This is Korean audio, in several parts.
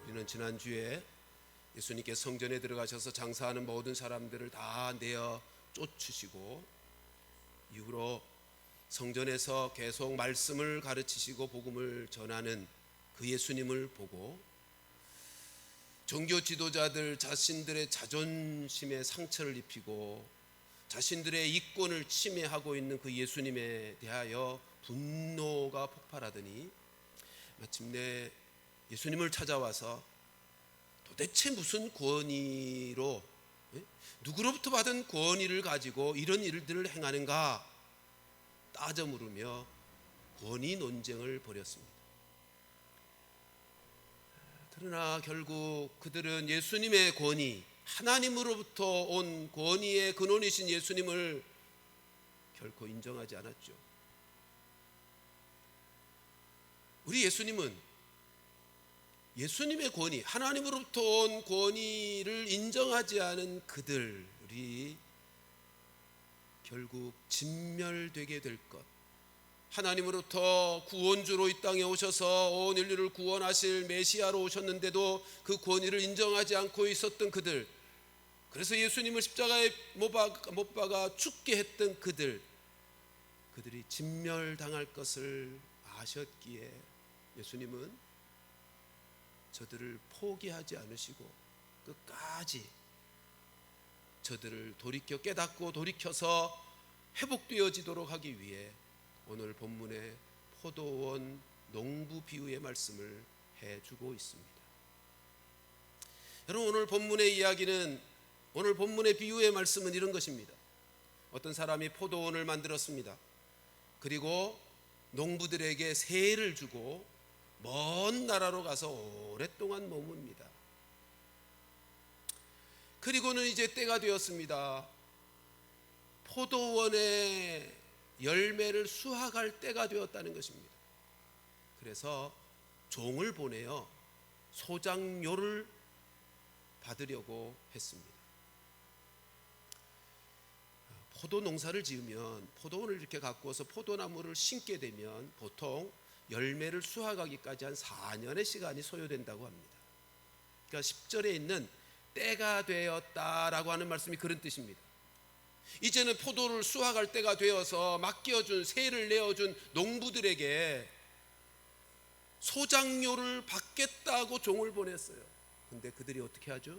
우리는 지난주에 예수님께서 성전에 들어가셔서 장사하는 모든 사람들을 다 내어 쫓으시고 이후로 성전에서 계속 말씀을 가르치시고 복음을 전하는 그 예수님을 보고 종교 지도자들 자신들의 자존심에 상처를 입히고 자신들의 이권을 침해하고 있는 그 예수님에 대하여 분노가 폭발하더니 마침내 예수님을 찾아와서 도대체 무슨 권위로, 누구로부터 받은 권위를 가지고 이런 일들을 행하는가 따져 물으며 권위 논쟁을 벌였습니다. 그러나 결국 그들은 예수님의 권위, 하나님으로부터 온 권위의 근원이신 예수님을 결코 인정하지 않았죠. 우리 예수님은 예수님의 권위, 하나님으로부터 온 권위를 인정하지 않은 그들이 결국 진멸되게 될 것, 하나님으로부터 구원주로 이 땅에 오셔서 온 인류를 구원하실 메시아로 오셨는데도 그 권위를 인정하지 않고 있었던 그들, 그래서 예수님을 십자가에 못 박아 죽게 했던 그들이 진멸당할 것을 아셨기에 예수님은 저들을 포기하지 않으시고 끝까지 저들을 돌이켜 깨닫고 돌이켜서 회복되어지도록 하기 위해 오늘 본문의 포도원 농부 비유의 말씀을 해주고 있습니다. 여러분, 오늘 본문의 이야기는, 오늘 본문의 비유의 말씀은 이런 것입니다. 어떤 사람이 포도원을 만들었습니다. 그리고 농부들에게 세를 주고 먼 나라로 가서 오랫동안 머뭅니다. 그리고는 이제 때가 되었습니다. 포도원의 열매를 수확할 때가 되었다는 것입니다. 그래서 종을 보내어 소작료를 받으려고 했습니다. 포도 농사를 지으면, 포도원을 이렇게 갖고 와서 포도나무를 심게 되면 보통 열매를 수확하기까지 한 4년의 시간이 소요된다고 합니다. 그러니까 10절에 있는 때가 되었다라고 하는 말씀이 그런 뜻입니다. 이제는 포도를 수확할 때가 되어서 맡겨준, 세를 내어준 농부들에게 소작료를 받겠다고 종을 보냈어요. 근데 그들이 어떻게 하죠?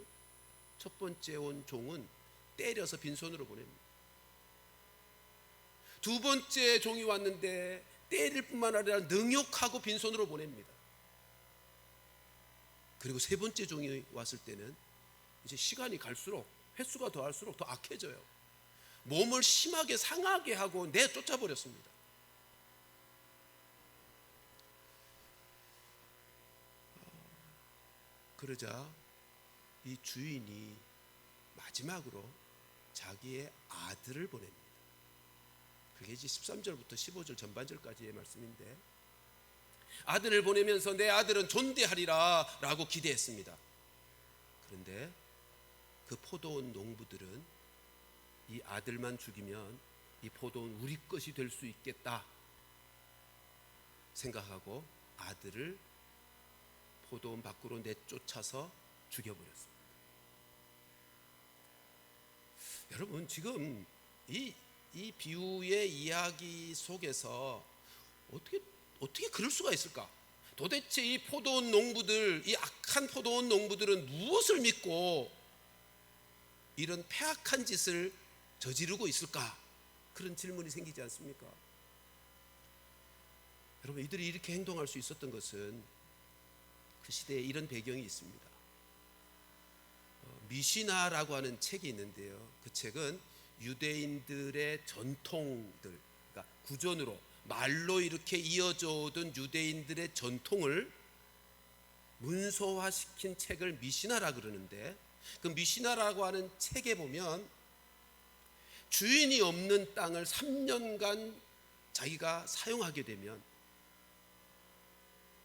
첫 번째 온 종은 때려서 빈손으로 보냅니다. 두 번째 종이 왔는데 때릴 뿐만 아니라 능욕하고 빈손으로 보냅니다. 그리고 세 번째 종이 왔을 때는 이제 시간이 갈수록, 횟수가 더할수록 더 악해져요. 몸을 심하게 상하게 하고 내쫓아버렸습니다. 그러자 이 주인이 마지막으로 자기의 아들을 보냅니다. 그게 이제 13절부터 15절 전반절까지의 말씀인데, 아들을 보내면서 내 아들은 존대하리라 라고 기대했습니다. 그런데 그 포도원 농부들은 이 아들만 죽이면 이 포도원 우리 것이 될 수 있겠다 생각하고 아들을 포도원 밖으로 내쫓아서 죽여버렸습니다. 여러분, 지금 이 비유의 이야기 속에서 어떻게 그럴 수가 있을까? 도대체 이 포도원 농부들, 이 악한 포도원 농부들은 무엇을 믿고 이런 폐악한 짓을 저지르고 있을까? 그런 질문이 생기지 않습니까? 여러분, 이들이 이렇게 행동할 수 있었던 것은 그 시대에 이런 배경이 있습니다. 미시나라고 하는 책이 있는데요, 그 책은 유대인들의 전통들, 그러니까 구전으로 말로 이렇게 이어져 오던 유대인들의 전통을 문서화시킨 책을 미시나라 그러는데, 그 미시나라고 하는 책에 보면 주인이 없는 땅을 3년간 자기가 사용하게 되면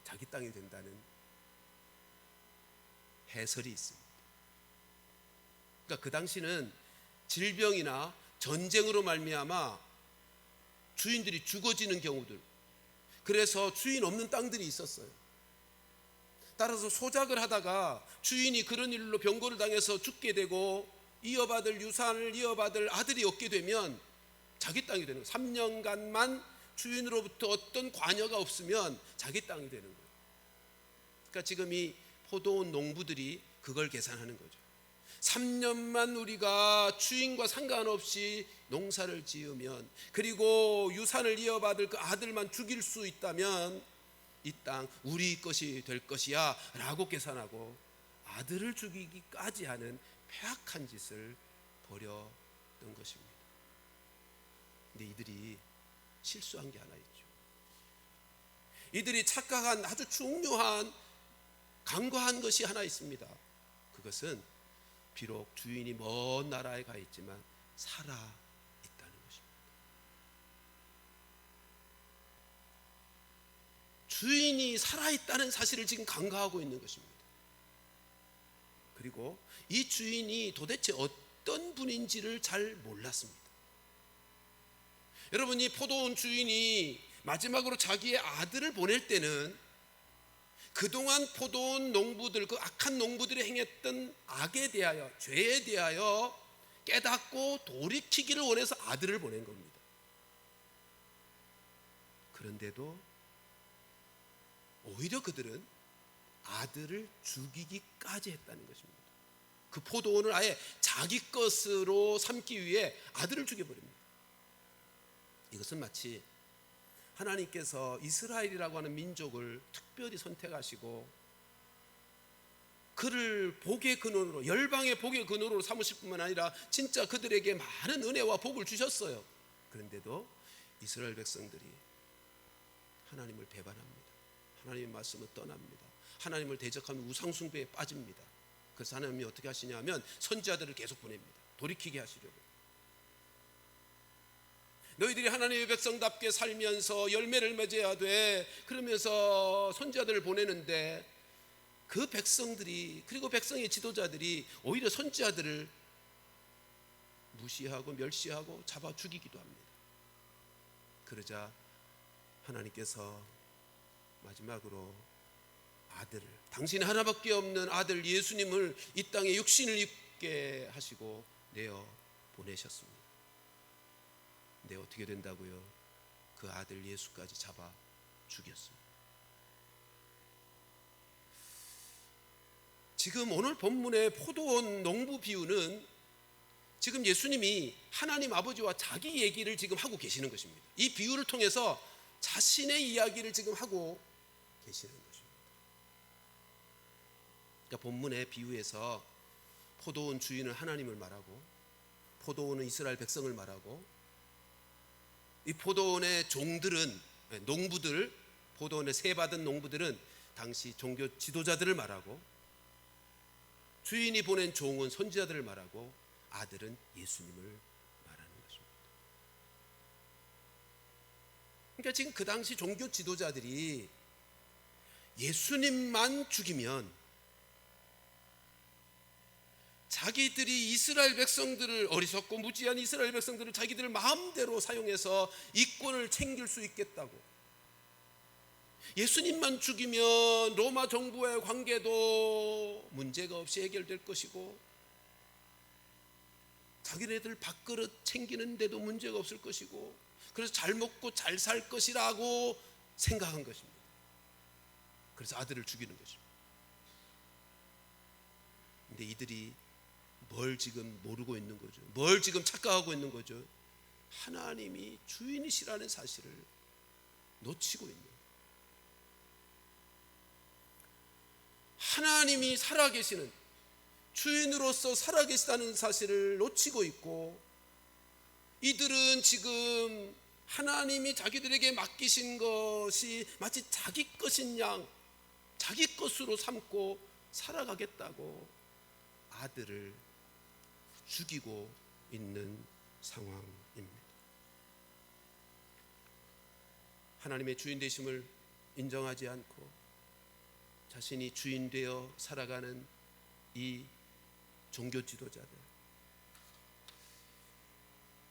자기 땅이 된다는 해설이 있습니다. 그러니까 그 당시는 질병이나 전쟁으로 말미암아 주인들이 죽어지는 경우들, 그래서 주인 없는 땅들이 있었어요. 따라서 소작을 하다가 주인이 그런 일로 병고를 당해서 죽게 되고 이어받을 유산을 이어받을 아들이 없게 되면 자기 땅이 되는 거예요. 3년간만 주인으로부터 어떤 관여가 없으면 자기 땅이 되는 거예요. 그러니까 지금 이 포도원 농부들이 그걸 계산하는 거죠. 3년만 우리가 주인과 상관없이 농사를 지으면, 그리고 유산을 이어받을 그 아들만 죽일 수 있다면 이 땅 우리 것이 될 것이야 라고 계산하고 아들을 죽이기까지 하는 폐악한 짓을 벌였던 것입니다. 근데 이들이 실수한 게 하나 있죠. 이들이 착각한 아주 중요한 간과한 것이 하나 있습니다. 그것은 비록 주인이 먼 나라에 가 있지만 살아 있다는 것입니다. 주인이 살아 있다는 사실을 지금 간과하고 있는 것입니다. 그리고 이 주인이 도대체 어떤 분인지를 잘 몰랐습니다. 여러분, 이 포도원 주인이 마지막으로 자기의 아들을 보낼 때는 그동안 포도원 농부들, 그 악한 농부들이 행했던 악에 대하여, 죄에 대하여 깨닫고 돌이키기를 원해서 아들을 보낸 겁니다. 그런데도 오히려 그들은 아들을 죽이기까지 했다는 것입니다. 그 포도원을 아예 자기 것으로 삼기 위해 아들을 죽여버립니다. 이것은 마치 하나님께서 이스라엘이라고 하는 민족을 특별히 선택하시고 그를 복의 근원으로, 열방의 복의 근원으로 삼으실 뿐만 아니라 진짜 그들에게 많은 은혜와 복을 주셨어요. 그런데도 이스라엘 백성들이 하나님을 배반합니다. 하나님의 말씀을 떠납니다. 하나님을 대적하면 우상숭배에 빠집니다. 그래서 하나님이 어떻게 하시냐면 선지자들을 계속 보냅니다. 돌이키게 하시려고. 너희들이 하나님의 백성답게 살면서 열매를 맺어야 돼, 그러면서 선지자들을 보내는데 그 백성들이, 그리고 백성의 지도자들이 오히려 선지자들을 무시하고 멸시하고 잡아 죽이기도 합니다. 그러자 하나님께서 마지막으로 아들을, 당신 하나밖에 없는 아들 예수님을 이 땅에 육신을 입게 하시고 내어 보내셨습니다. 근데 어떻게 된다고요? 그 아들 예수까지 잡아 죽였습니다. 지금 오늘 본문의 포도원 농부 비유는 지금 예수님이 하나님 아버지와 자기 얘기를 지금 하고 계시는 것입니다. 이 비유를 통해서 자신의 이야기를 지금 하고 계시는 것입니다. 그러니까 본문의 비유에서 포도원 주인은 하나님을 말하고 포도원은 이스라엘 백성을 말하고 이 포도원의 종들은, 농부들, 포도원에 세받은 농부들은 당시 종교 지도자들을 말하고 주인이 보낸 종은 선지자들을 말하고 아들은 예수님을 말하는 것입니다. 그러니까 지금 그 당시 종교 지도자들이 예수님만 죽이면 자기들이 이스라엘 백성들을, 어리석고 무지한 이스라엘 백성들을 자기들 마음대로 사용해서 이권을 챙길 수 있겠다고, 예수님만 죽이면 로마 정부와의 관계도 문제가 없이 해결될 것이고 자기네들 밥그릇 챙기는데도 문제가 없을 것이고 그래서 잘 먹고 잘 살 것이라고 생각한 것입니다. 그래서 아들을 죽이는 것입니다. 근데 이들이 뭘 지금 모르고 있는 거죠? 뭘 지금 착각하고 있는 거죠? 하나님이 주인이시라는 사실을 놓치고 있는 거예요. 하나님이 살아계시는, 주인으로서 살아계시다는 사실을 놓치고 있고 이들은 지금 하나님이 자기들에게 맡기신 것이 마치 자기 것인 양 자기 것으로 삼고 살아가겠다고 아들을 죽이고 있는 상황입니다. 하나님의 주인 되심을 인정하지 않고 자신이 주인 되어 살아가는 이 종교 지도자들,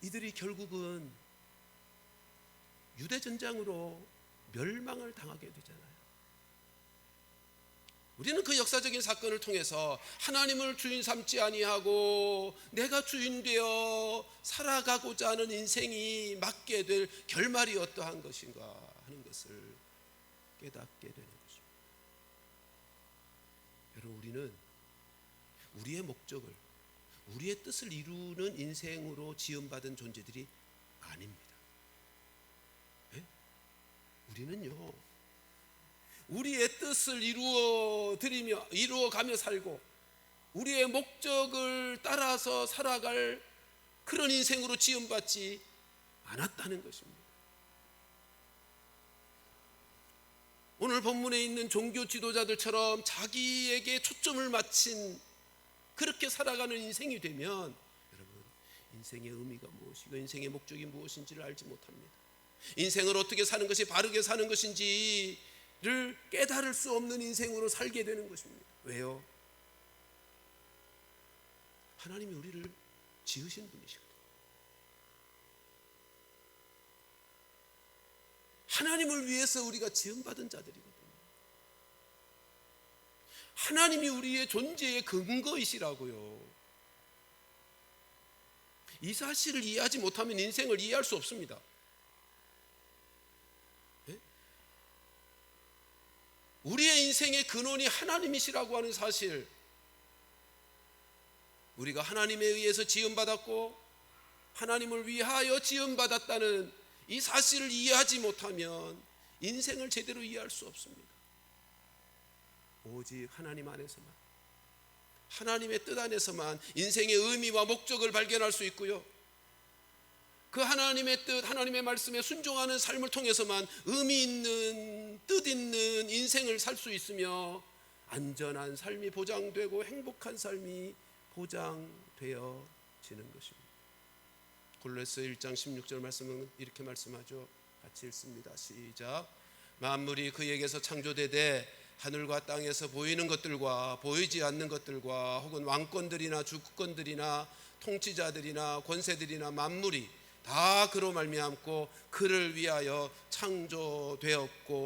이들이 결국은 유대전장으로 멸망을 당하게 되잖아요. 우리는 그 역사적인 사건을 통해서 하나님을 주인 삼지 아니하고 내가 주인 되어 살아가고자 하는 인생이 맞게 될 결말이 어떠한 것인가 하는 것을 깨닫게 되는 것입니다. 여러분, 우리는 우리의 목적을, 우리의 뜻을 이루는 인생으로 지음받은 존재들이 아닙니다. 네? 우리는요, 우리의 뜻을 이루어가며 살고 우리의 목적을 따라서 살아갈 그런 인생으로 지음받지 않았다는 것입니다. 오늘 본문에 있는 종교 지도자들처럼 자기에게 초점을 맞춘 그렇게 살아가는 인생이 되면 여러분, 인생의 의미가 무엇이고 인생의 목적이 무엇인지를 알지 못합니다. 인생을 어떻게 사는 것이 바르게 사는 것인지를 깨달을 수 없는 인생으로 살게 되는 것입니다. 왜요? 하나님이 우리를 지으신 분이시거든요. 하나님을 위해서 우리가 지음받은 자들이거든요. 하나님이 우리의 존재의 근거이시라고요. 이 사실을 이해하지 못하면 인생을 이해할 수 없습니다. 네? 우리의 인생의 근원이 하나님이시라고 하는 사실, 우리가 하나님에 의해서 지음받았고 하나님을 위하여 지음받았다는 이 사실을 이해하지 못하면 인생을 제대로 이해할 수 없습니다. 오직 하나님 안에서만, 하나님의 뜻 안에서만 인생의 의미와 목적을 발견할 수 있고요, 그 하나님의 뜻, 하나님의 말씀에 순종하는 삶을 통해서만 의미 있는, 뜻 있는 인생을 살 수 있으며 안전한 삶이 보장되고 행복한 삶이 보장되어지는 것입니다. 골로새 1장 16절 말씀은 이렇게 말씀하죠. 같이 읽습니다. 시작. 만물이 그에게서 창조되되 하늘과 땅에서 보이는 것들과 보이지 않는 것들과 혹은 왕권들이나 주권들이나 통치자들이나 권세들이나 만물이 다 그로 말미암고 그를 위하여 창조되었고,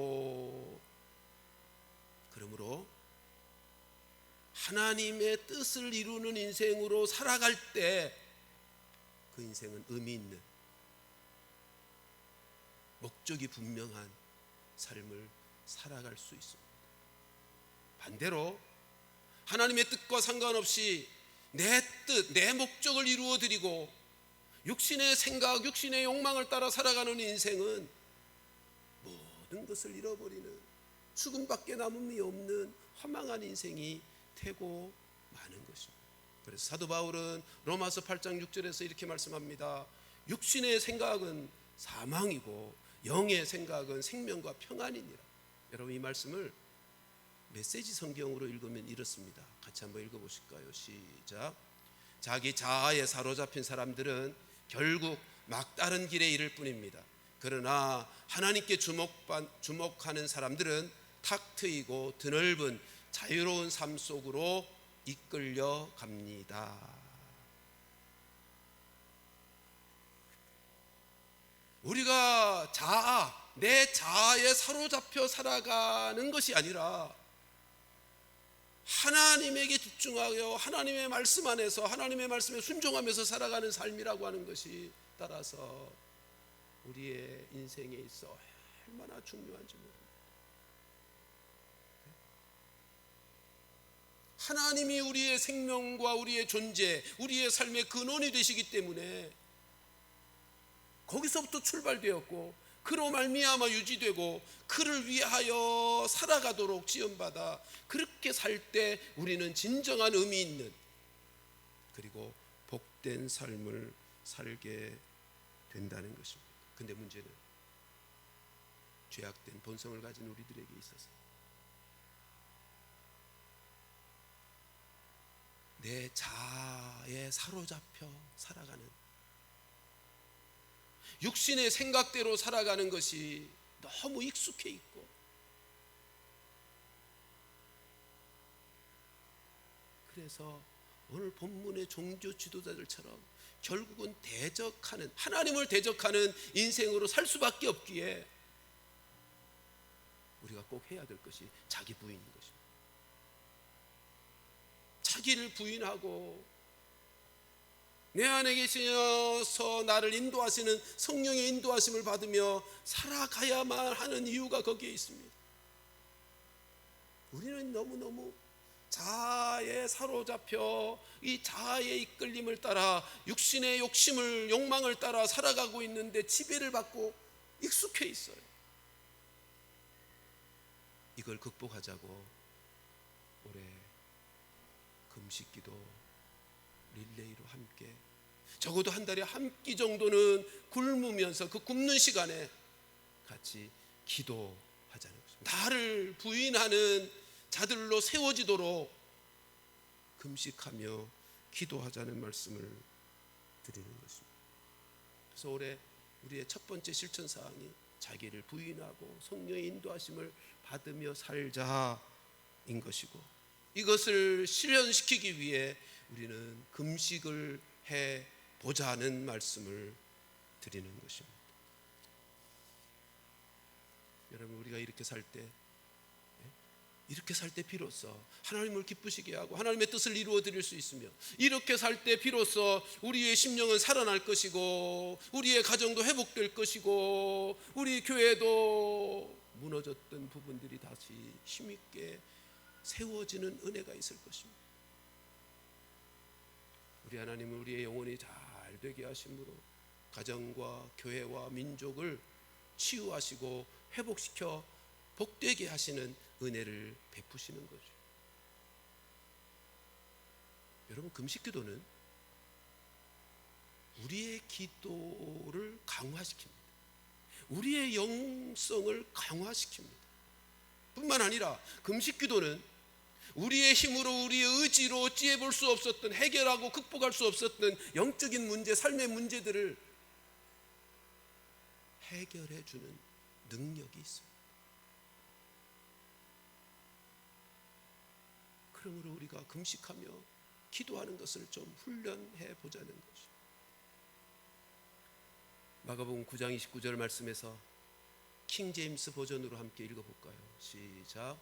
그러므로 하나님의 뜻을 이루는 인생으로 살아갈 때 그 인생은 의미 있는, 목적이 분명한 삶을 살아갈 수 있습니다. 반대로 하나님의 뜻과 상관없이 내 뜻, 내 목적을 이루어드리고 육신의 생각, 육신의 욕망을 따라 살아가는 인생은 모든 것을 잃어버리는, 죽음밖에 남음이 없는 허망한 인생이 되고 마는 것입니다. 그래서 사도 바울은 로마서 8장 6절에서 이렇게 말씀합니다. 육신의 생각은 사망이고 영의 생각은 생명과 평안이니라. 여러분, 이 말씀을 메시지 성경으로 읽으면 이렇습니다. 같이 한번 읽어보실까요? 시작. 자기 자아에 사로잡힌 사람들은 결국 막다른 길에 이를 뿐입니다. 그러나 하나님께 주목하는 사람들은 탁 트이고 드넓은 자유로운 삶 속으로 이끌려 갑니다. 우리가 내 자아에 사로잡혀 살아가는 것이 아니라 하나님에게 집중하여 하나님의 말씀 안에서 하나님의 말씀에 순종하면서 살아가는 삶이라고 하는 것이 따라서 우리의 인생에 있어 얼마나 중요한지 모릅니다. 하나님이 우리의 생명과 우리의 존재, 우리의 삶의 근원이 되시기 때문에 거기서부터 출발되었고 그로 말미암아 유지되고 그를 위하여 살아가도록 지음받아 그렇게 살 때 우리는 진정한 의미 있는, 그리고 복된 삶을 살게 된다는 것입니다. 근데 문제는 죄악된 본성을 가진 우리들에게 있어서 내 자아에 사로잡혀 살아가는, 육신의 생각대로 살아가는 것이 너무 익숙해 있고, 그래서 오늘 본문의 종교 지도자들처럼 결국은 대적하는, 하나님을 대적하는 인생으로 살 수밖에 없기에 우리가 꼭 해야 될 것이 자기 부인인 것입니다. 자기를 부인하고 내 안에 계셔서 나를 인도하시는 성령의 인도하심을 받으며 살아가야만 하는 이유가 거기에 있습니다. 우리는 너무너무 자아에 사로잡혀 이 자아의 이끌림을 따라 육신의 욕심을 욕망을 따라 살아가고 있는데 지배를 받고 익숙해 있어요. 이걸 극복하자고 올해 금식기도 릴레이로 함께 적어도 한 달에 한 끼 정도는 굶으면서 그 굶는 시간에 같이 기도하자는 것입니다. 나를 부인하는 자들로 세워지도록 금식하며 기도하자는 말씀을 드리는 것입니다. 그래서 올해 우리의 첫 번째 실천 사항이 자기를 부인하고 성령의 인도하심을 받으며 살자인 것이고, 이것을 실현시키기 위해 우리는 금식을 해 보자는 말씀을 드리는 것입니다. 여러분, 우리가 이렇게 살 때 비로소 하나님을 기쁘시게 하고 하나님의 뜻을 이루어 드릴 수 있으며, 이렇게 살 때 비로소 우리의 심령은 살아날 것이고 우리의 가정도 회복될 것이고 우리 교회도 무너졌던 부분들이 다시 힘있게 세워지는 은혜가 있을 것입니다. 우리 하나님은 우리의 영혼이 잘 되게 하심으로 가정과 교회와 민족을 치유하시고 회복시켜 복되게 하시는 은혜를 베푸시는 거죠. 여러분, 금식기도는 우리의 기도를 강화시킵니다. 우리의 영성을 강화시킵니다. 뿐만 아니라 금식기도는 우리의 힘으로 우리의 의지로 어찌해 볼 수 없었던, 해결하고 극복할 수 없었던 영적인 문제, 삶의 문제들을 해결해 주는 능력이 있습니다. 그러므로 우리가 금식하며 기도하는 것을 좀 훈련해 보자는 것입니다. 마가복음 9장 29절 말씀에서 킹 제임스 버전으로 함께 읽어볼까요? 시작.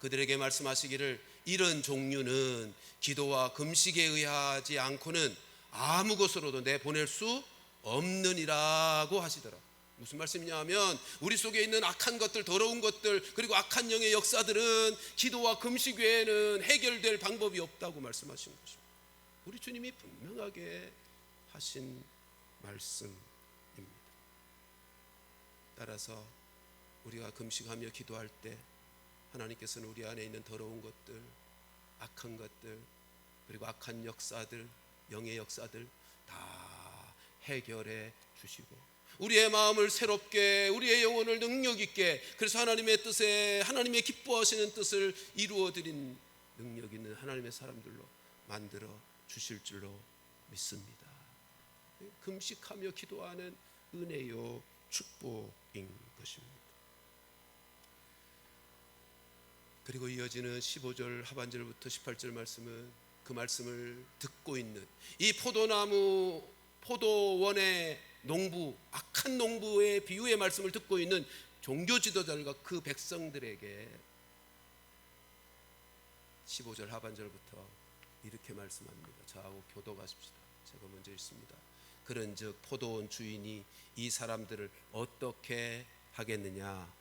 그들에게 말씀하시기를 이런 종류는 기도와 금식에 의하지 않고는 아무 것으로도 내보낼 수 없느니라고 하시더라. 무슨 말씀이냐 하면, 우리 속에 있는 악한 것들, 더러운 것들, 그리고 악한 영의 역사들은 기도와 금식 외에는 해결될 방법이 없다고 말씀하신 것입니다. 우리 주님이 분명하게 하신 말씀입니다. 따라서 우리가 금식하며 기도할 때 하나님께서는 우리 안에 있는 더러운 것들, 악한 것들, 그리고 악한 역사들, 영의 역사들 다 해결해 주시고 우리의 마음을 새롭게, 우리의 영혼을 능력 있게, 그래서 하나님의 뜻에, 하나님의 기뻐하시는 뜻을 이루어드린 능력 있는 하나님의 사람들로 만들어 주실 줄로 믿습니다. 금식하며 기도하는 은혜요 축복인 것입니다. 그리고 이어지는 15절 하반절부터 18절 말씀은 그 말씀을 듣고 있는 이 포도원의 농부, 악한 농부의 비유의 말씀을 듣고 있는 종교 지도자들과 그 백성들에게 15절 하반절부터 이렇게 말씀합니다. 저하고 교도하십시다. 제가 먼저 읽습니다. 그런즉 포도원 주인이 이 사람들을 어떻게 하겠느냐?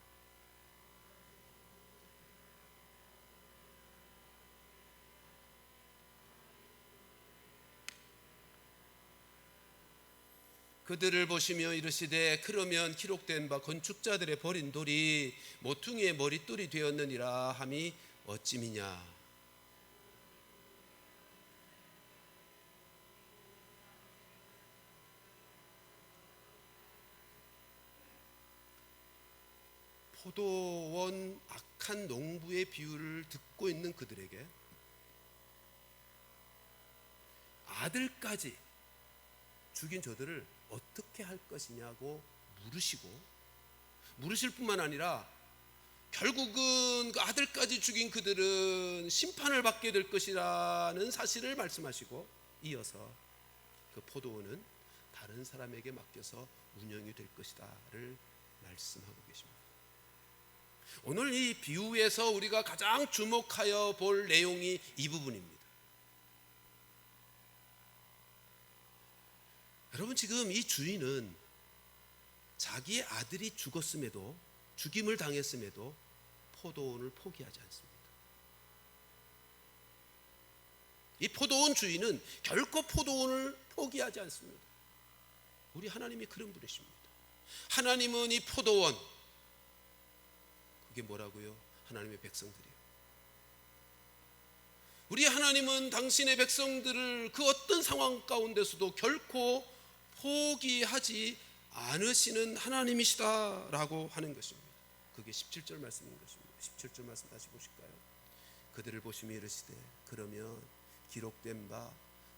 그들을 보시며 이르시되 그러면 기록된 바 건축자들의 버린 돌이 모퉁이의 머릿돌이 되었느니라 함이 어찌미냐? 포도원 악한 농부의 비유를 듣고 있는 그들에게 아들까지 죽인 저들을 어떻게 할 것이냐고 물으실 뿐만 아니라 결국은 그 아들까지 죽인 그들은 심판을 받게 될 것이라는 사실을 말씀하시고, 이어서 그 포도원은 다른 사람에게 맡겨서 운영이 될 것이다를 말씀하고 계십니다. 오늘 이 비유에서 우리가 가장 주목하여 볼 내용이 이 부분입니다. 여러분, 지금 이 주인은 자기의 아들이 죽었음에도, 죽임을 당했음에도 포도원을 포기하지 않습니다. 이 포도원 주인은 결코 포도원을 포기하지 않습니다. 우리 하나님이 그런 분이십니다. 하나님은 이 포도원, 그게 뭐라고요? 하나님의 백성들이요. 우리 하나님은 당신의 백성들을 그 어떤 상황 가운데서도 결코 포기하지 않으시는 하나님이시다라고 하는 것입니다. 그게 17절 말씀인 것입니다. 17절 말씀 다시 보실까요? 그들을 보시며 이르시되 그러면 기록된 바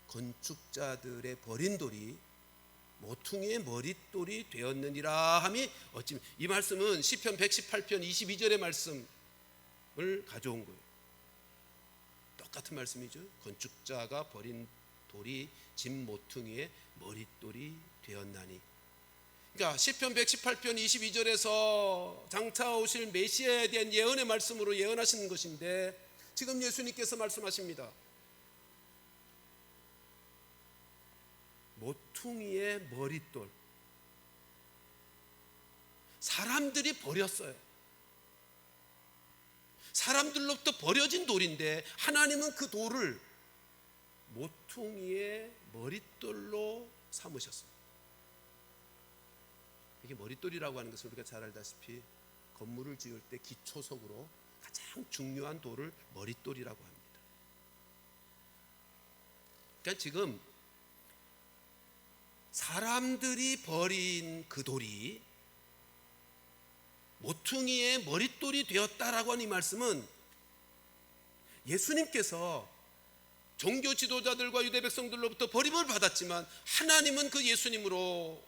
건축자들의 버린 돌이 모퉁이의 머릿돌이 되었느니라 함이 어찌. 이 말씀은 시편 118편 22절의 말씀을 가져온 거예요. 똑같은 말씀이죠. 건축자가 버린 돌이 집 모퉁이의 머릿돌이 되었나니. 그러니까 시편 118편 22절에서 장차 오실 메시아에 대한 예언의 말씀으로 예언하시는 것인데, 지금 예수님께서 말씀하십니다. 모퉁이의 머릿돌, 사람들이 버렸어요. 사람들로부터 버려진 돌인데 하나님은 그 돌을 모퉁이의 머릿돌로 삼으셨습니다. 이게 머릿돌이라고 하는 것은 우리가 잘 알다시피 건물을 지을 때 기초석으로 가장 중요한 돌을 머릿돌이라고 합니다. 그러니까 지금 사람들이 버린 그 돌이 모퉁이의 머릿돌이 되었다라고 하는 이 말씀은 예수님께서 종교 지도자들과 유대 백성들로부터 버림을 받았지만 하나님은 그 예수님으로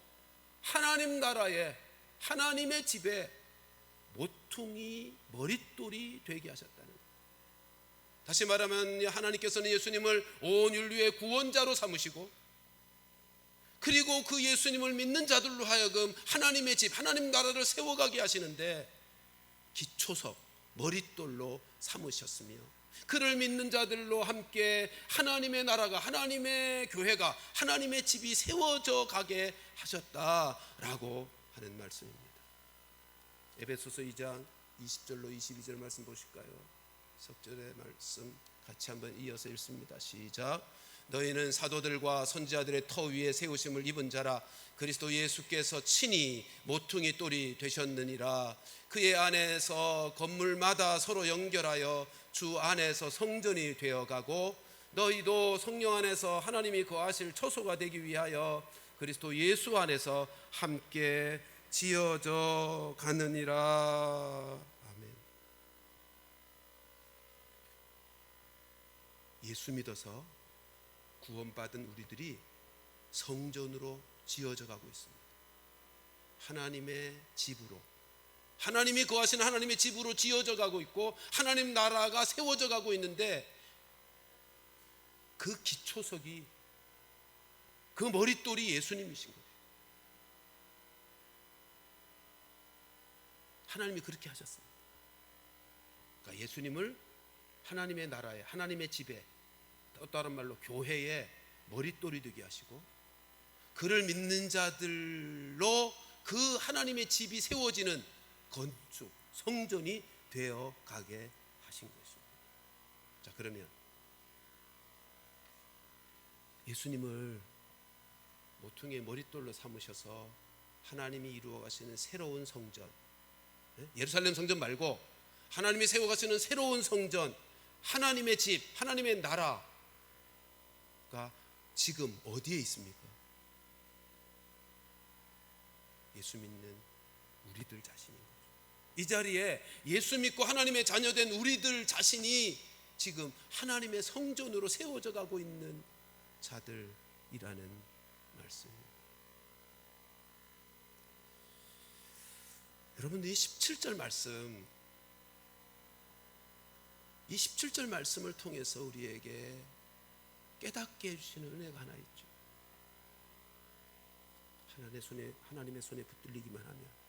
하나님 나라에, 하나님의 집에 모퉁이 머릿돌이 되게 하셨다는 거예요. 다시 말하면 하나님께서는 예수님을 온 인류의 구원자로 삼으시고, 그리고 그 예수님을 믿는 자들로 하여금 하나님의 집, 하나님 나라를 세워가게 하시는데 기초석, 머릿돌로 삼으셨으며, 그를 믿는 자들로 함께 하나님의 나라가, 하나님의 교회가, 하나님의 집이 세워져 가게 하셨다라고 하는 말씀입니다. 에베소서 2장 20절로 22절 말씀 보실까요? 석절의 말씀 같이 한번 이어서 읽습니다. 시작. 너희는 사도들과 선지자들의 터 위에 세우심을 입은 자라. 그리스도 예수께서 친히 모퉁이 돌이 되셨느니라. 그의 안에서 건물마다 서로 연결하여 주 안에서 성전이 되어가고, 너희도 성령 안에서 하나님이 거하실 처소가 되기 위하여 그리스도 예수 안에서 함께 지어져 가느니라. 아멘. 예수 믿어서 구원받은 우리들이 성전으로 지어져 가고 있습니다. 하나님의 집으로, 하나님이 거하시는 하나님의 집으로 지어져 가고 있고, 하나님 나라가 세워져 가고 있는데, 그 기초석이, 그 머릿돌이 예수님이신 거예요. 하나님이 그렇게 하셨습니다. 그러니까 예수님을 하나님의 나라에, 하나님의 집에, 또 다른 말로 교회의 머릿돌이 되게 하시고, 그를 믿는 자들로 그 하나님의 집이 세워지는 건축, 성전이 되어 가게 하신 것입니다. 자, 그러면 예수님을 모퉁이의 머릿돌로 삼으셔서 하나님이 이루어 가시는 새로운 성전, 예루살렘 성전 말고 하나님이 세워 가시는 새로운 성전, 하나님의 집, 하나님의 나라가 지금 어디에 있습니까? 예수 믿는 우리들 자신인 거죠. 이 자리에 예수 믿고 하나님의 자녀된 우리들 자신이 지금 하나님의 성전으로 세워져 가고 있는 자들이라는 말씀입니다. 여러분들, 이 17절 말씀, 이 17절 말씀을 통해서 우리에게 깨닫게 해주시는 은혜가 하나 있죠. 하나님의 손에 붙들리기만 하면,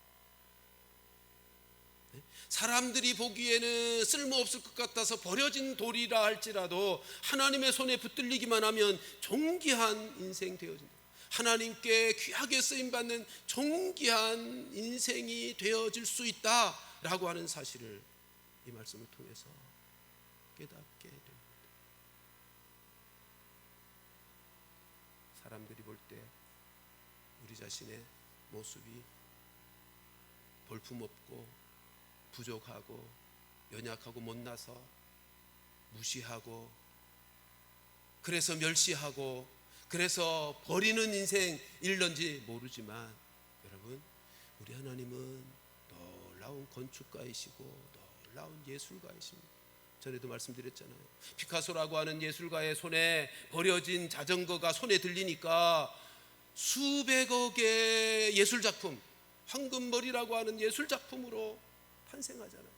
사람들이 보기에는 쓸모없을 것 같아서 버려진 돌이라 할지라도 하나님의 손에 붙들리기만 하면 존귀한 인생 되어진다. 하나님께 귀하게 쓰임받는 존귀한 인생이 되어질 수 있다라고 하는 사실을 이 말씀을 통해서 깨닫게 됩니다. 사람들이 볼 때 우리 자신의 모습이 볼품없고 부족하고 연약하고 못나서 무시하고, 그래서 멸시하고, 그래서 버리는 인생일런지 모르지만, 여러분, 우리 하나님은 놀라운 건축가이시고 놀라운 예술가이십니다. 전에도 말씀드렸잖아요. 피카소라고 하는 예술가의 손에 버려진 자전거가 손에 들리니까 수백억의 예술작품, 황금머리라고 하는 예술작품으로 탄생하잖아요.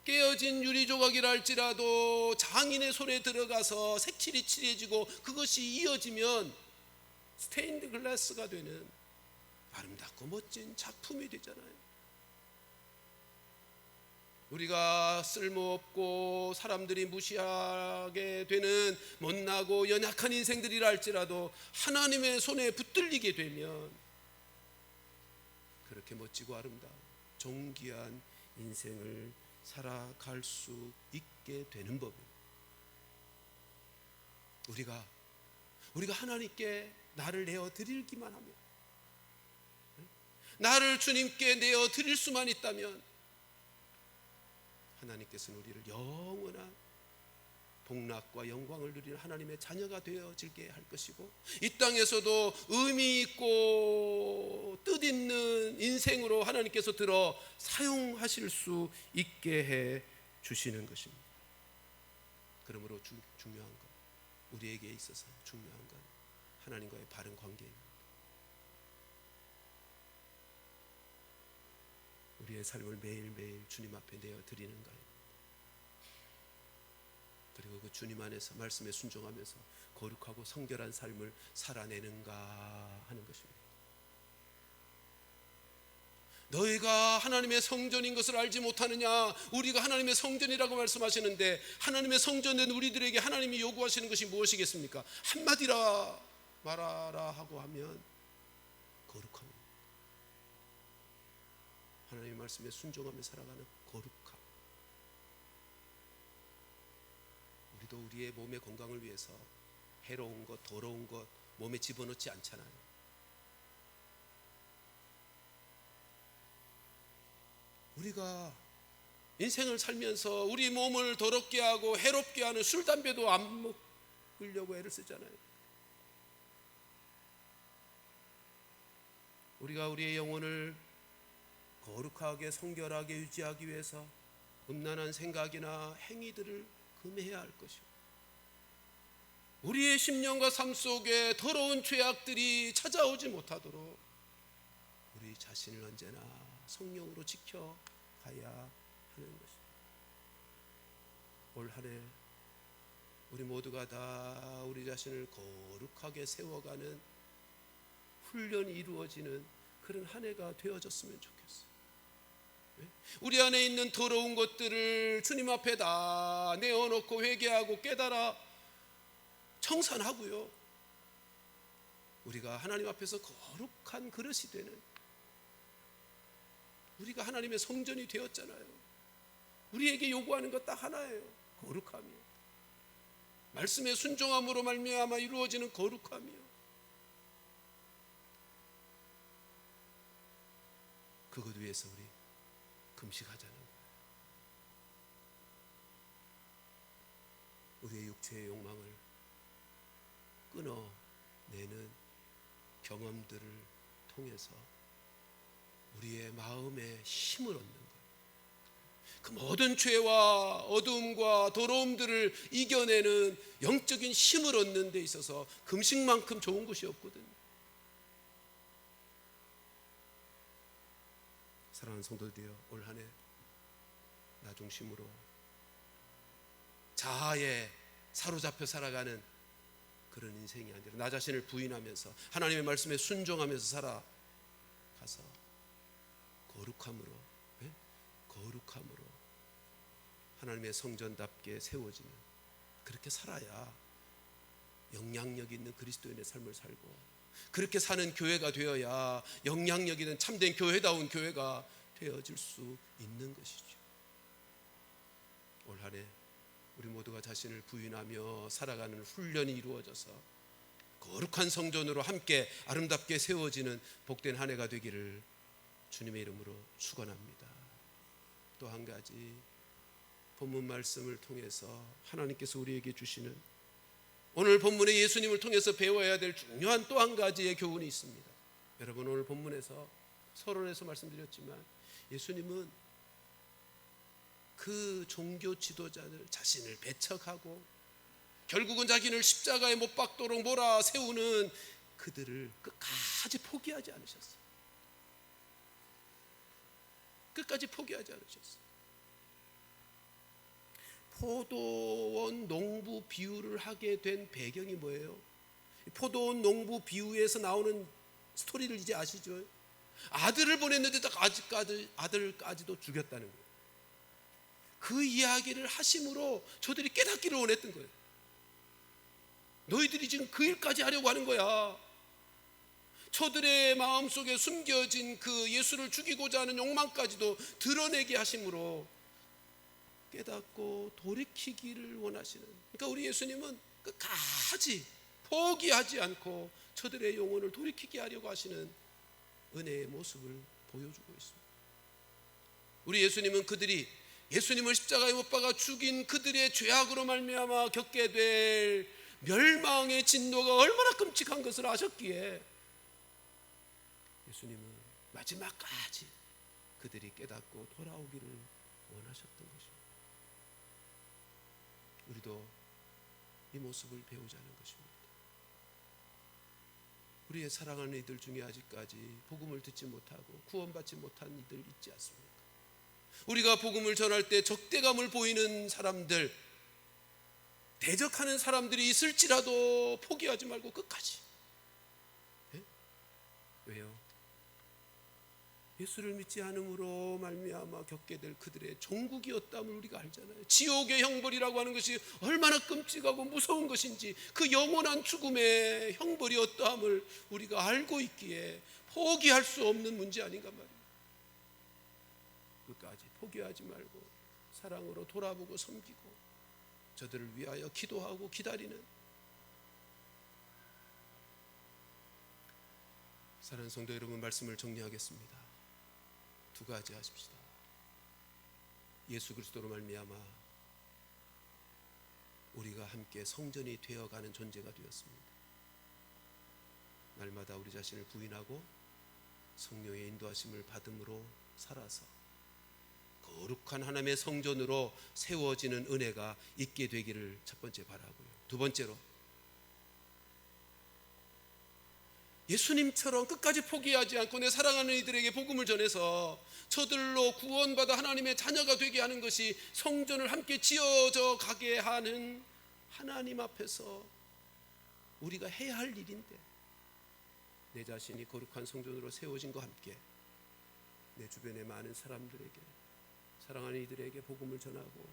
깨어진 유리조각이라 할지라도 장인의 손에 들어가서 색칠이 칠해지고 그것이 이어지면 스테인드 글라스가 되는 아름답고 멋진 작품이 되잖아요. 우리가 쓸모없고 사람들이 무시하게 되는 못나고 연약한 인생들이라 할지라도 하나님의 손에 붙들리게 되면 그렇게 멋지고 아름다운 존귀한 인생을 살아갈 수 있게 되는 법입니다. 우리가 하나님께 나를 내어 드리기만 하면, 나를 주님께 내어 드릴 수만 있다면 하나님께서는 우리를 영원한 복락과 영광을 누리는 하나님의 자녀가 되어지게 할 것이고, 이 땅에서도 의미 있고 뜻있는 인생으로 하나님께서 들어 사용하실 수 있게 해 주시는 것입니다. 그러므로 중요한 것, 우리에게 있어서 중요한 건 하나님과의 바른 관계입니다. 우리의 삶을 매일매일 주님 앞에 내어 드리는 거예요. 그리고 그 주님 안에서 말씀에 순종하면서 거룩하고 성결한 삶을 살아내는가 하는 것입니다. 너희가 하나님의 성전인 것을 알지 못하느냐? 우리가 하나님의 성전이라고 말씀하시는데, 하나님의 성전된 우리들에게 하나님이 요구하시는 것이 무엇이겠습니까? 한마디라 말하라 하고 하면 거룩함입니다. 하나님의 말씀에 순종하며 살아가는 거룩함. 우리도 우리의 몸의 건강을 위해서 해로운 것, 더러운 것 몸에 집어넣지 않잖아요. 우리가 인생을 살면서 우리 몸을 더럽게 하고 해롭게 하는 술, 담배도 안 먹으려고 애를 쓰잖아요. 우리가 우리의 영혼을 거룩하게 성결하게 유지하기 위해서 음란한 생각이나 행위들을 금해야 할 것이고, 우리의 심령과 삶 속에 더러운 죄악들이 찾아오지 못하도록 우리 자신을 언제나 성령으로 지켜가야 하는 것입니다. 올 한 해 우리 모두가 다 우리 자신을 거룩하게 세워가는 훈련이 이루어지는 그런 한 해가 되어졌으면 좋겠어요. 우리 안에 있는 더러운 것들을 주님 앞에 다 내어놓고 회개하고 깨달아 청산하고요, 우리가 하나님 앞에서 거룩한 그릇이 되는, 우리가 하나님의 성전이 되었잖아요. 우리에게 요구하는 것 딱 하나예요. 거룩함이요. 말씀의 순종함으로 말미암아 이루어지는 거룩함이요. 그것 위해서 우리 금식하자는 거예요. 우리의 육체의 욕망을 끊어내는 경험들을 통해서 우리의 마음에 힘을 얻는 거예요. 그 모든 죄와 어두움과 더러움들을 이겨내는 영적인 힘을 얻는 데 있어서 금식만큼 좋은 것이 없거든요. 사랑하는 성도들이여, 올 한 해 나 중심으로 자아에 사로잡혀 살아가는 그런 인생이 아니라 나 자신을 부인하면서 하나님의 말씀에 순종하면서 살아가서 거룩함으로 하나님의 성전답게 세워지는, 그렇게 살아야 영향력 있는 그리스도인의 삶을 살고, 그렇게 사는 교회가 되어야 영향력 있는 참된 교회다운 교회가 되어질 수 있는 것이죠. 올 한 해 우리 모두가 자신을 부인하며 살아가는 훈련이 이루어져서 거룩한 성전으로 함께 아름답게 세워지는 복된 한 해가 되기를 주님의 이름으로 축원합니다. 또 한 가지, 본문 말씀을 통해서 하나님께서 우리에게 주시는, 오늘 본문에 예수님을 통해서 배워야 될 중요한 또 한 가지의 교훈이 있습니다. 여러분, 오늘 본문에서 서론에서 말씀드렸지만 예수님은 그 종교 지도자들 자신을 배척하고 결국은 자기를 십자가에 못 박도록 몰아세우는 그들을 끝까지 포기하지 않으셨어요. 끝까지 포기하지 않으셨어요. 포도원 농부 비유를 하게 된 배경이 뭐예요? 포도원 농부 비유에서 나오는 스토리를 이제 아시죠? 아들을 보냈는데 아들까지도 죽였다는 거예요. 그 이야기를 하심으로 저들이 깨닫기를 원했던 거예요. 너희들이 지금 그 일까지 하려고 하는 거야. 저들의 마음속에 숨겨진 그 예수를 죽이고자 하는 욕망까지도 드러내게 하심으로 깨닫고 돌이키기를 원하시는, 그러니까 우리 예수님은 끝까지 포기하지 않고 저들의 영혼을 돌이키게 하려고 하시는 은혜의 모습을 보여주고 있습니다. 우리 예수님은 그들이 예수님을 십자가에 못 박아 죽인 그들의 죄악으로 말미암아 겪게 될 멸망의 진노가 얼마나 끔찍한 것을 아셨기에 예수님은 마지막까지 그들이 깨닫고 돌아오기를 원하셨던 것입니다. 우리도 이 모습을 배우자는 것입니다. 우리의 사랑하는 이들 중에 아직까지 복음을 듣지 못하고 구원받지 못한 이들 있지 않습니까? 우리가 복음을 전할 때 적대감을 보이는 사람들, 대적하는 사람들이 있을지라도 포기하지 말고 끝까지. 네? 왜요? 예수를 믿지 않음으로 말미암아 겪게 될 그들의 종국이었다면 우리가 알잖아요. 지옥의 형벌이라고 하는 것이 얼마나 끔찍하고 무서운 것인지, 그 영원한 죽음의 형벌이 어떠함을 우리가 알고 있기에 포기할 수 없는 문제 아닌가 말이에요. 끝까지 포기하지 말고 사랑으로 돌아보고 섬기고 저들을 위하여 기도하고 기다리는, 사랑하는 성도 여러분, 말씀을 정리하겠습니다. 두 가지 하십시다. 예수 그리스도로 말미암아 우리가 함께 성전이 되어가는 존재가 되었습니다. 날마다 우리 자신을 부인하고 성령의 인도하심을 받음으로 살아서 거룩한 하나님의 성전으로 세워지는 은혜가 있게 되기를 첫 번째 바라고요. 두 번째로, 예수님처럼 끝까지 포기하지 않고 내 사랑하는 이들에게 복음을 전해서 저들로 구원받아 하나님의 자녀가 되게 하는 것이 성전을 함께 지어져 가게 하는 하나님 앞에서 우리가 해야 할 일인데, 내 자신이 거룩한 성전으로 세워진 것과 함께 내 주변의 많은 사람들에게, 사랑하는 이들에게 복음을 전하고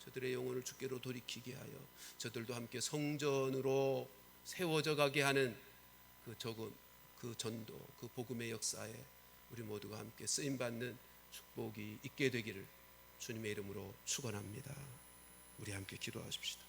저들의 영혼을 주께로 돌이키게 하여 저들도 함께 성전으로 세워져 가게 하는 그 전도, 그 복음의 역사에 우리 모두가 함께 쓰임받는 축복이 있게 되기를 주님의 이름으로 축원합니다. 우리 함께 기도하십시다.